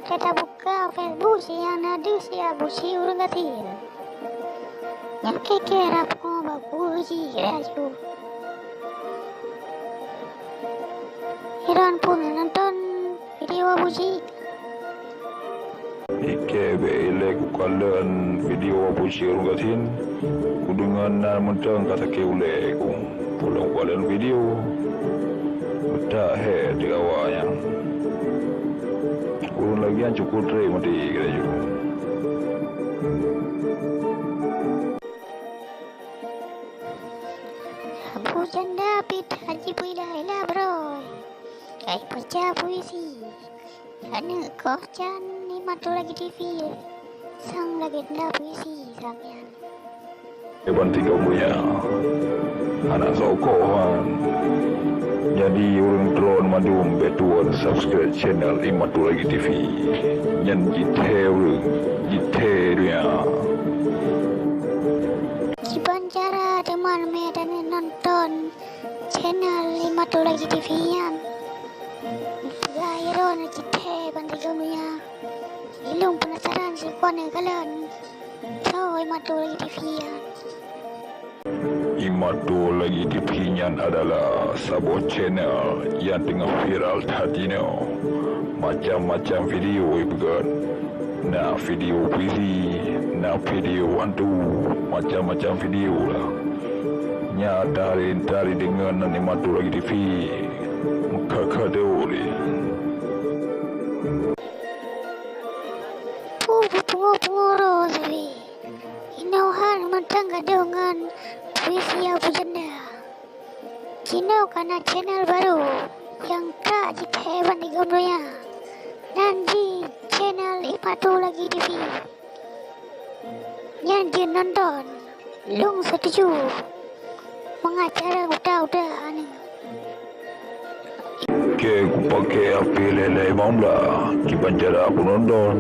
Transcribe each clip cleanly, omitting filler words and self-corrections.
kita buka Facebook yang ada si abuchik ureunggasin. Yang kekera pun babuji raju. Iran pun nonton video abuchik. Ike beile kukalan video abuchik ureunggasin. Kudungan mentang kata ke ule ku pulang kukalan video. Dah di awalnya. Kurun lagi yang cukup tray mati kira juga. Abu janda pita haji pilailah bro. Kai baca puisi. Karena kau can imatolagitv. Sang legenda puisi sampean. Banti kamu ya. Anak sokohan. Jadi orang drone madum betuan subscribe channel imatolagitv. Yang jiterunya. Gimana cara teman medan nonton channel imatolagitv yang gairon jite banti kamunya. Ilung penasaran si kone kalian. So imatolagitv yang. Imatolagitv adalah sebuah channel yang tengah viral tadi ni. Macam-macam video bukan. Nak video puisi, nak video hantu, macam-macam video lah. Nya dari dengan imatolagitv muka deuri. Puro sabi. Inauhan matangga dengan puisi Abu Janda. Kino karena channel baru yang tak hebat di gambarnya. Dan di channel imatolagitv yang dia nonton long setuju mengacara udah aneh. Ke aku pakai api lele mamla. Kiban cara aku nonton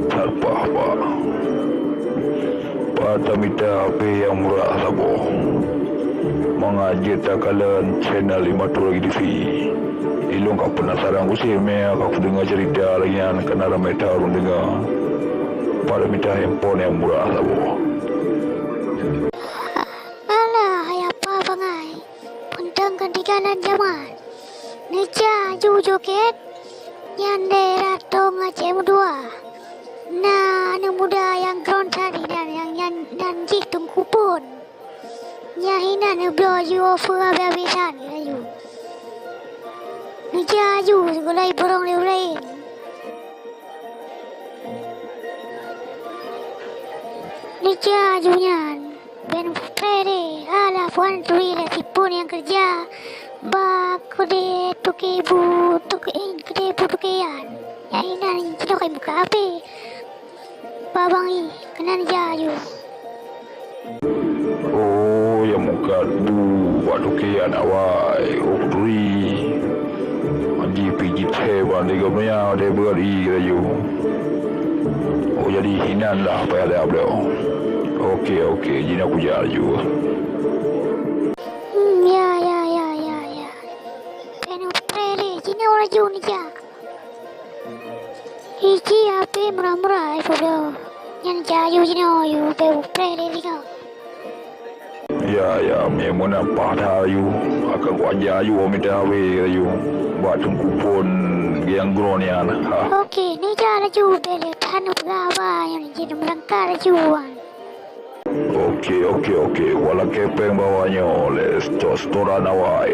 tanpa apa. Pada minta api yang murah sabo. Mengajar takalan channel imatolagitv. Ilung kau penasaran aku sih, aku dengar cerita lagi yang kena ramai tahu dengar. Pada minta handphone yang murah sabo. Alah, apa bangai? Pentang ketiganan zaman. Neja joget yang daerah tong Aceh dua. Nah, anak muda yang ground tadi dan jitung kupon. Nyahinan baju offer habis-habisan kayu. Nejaju segala borong lain. Nejajunya ben Freddy ala puan tui lah tipun yang kerja. Bak kode tukebu tukean. Nyahinan kita kaya buka api. Babangi kena nejaju. Oh, yang muka tu waktu kian awal ukuri. Anji pijit hebat di gambarnya dia beri rayu. Oh jadi hinan lah apa ada beliau. Okey, jadi aku jalan juga. Ya. Penutrele, jina orang jauh ni ja. Iji api murah-murah itu dah. Yang jauh jina you penutrele lino. Ya, memang nampak dah you. Akan ku ajar you minta awe you. Buat kupon yang gronya nah. Okey, ni jalan jauh beli tanu gawa yang jadi melangkar juan. Okey. Walau kepeng bawahnya oleh storan awal.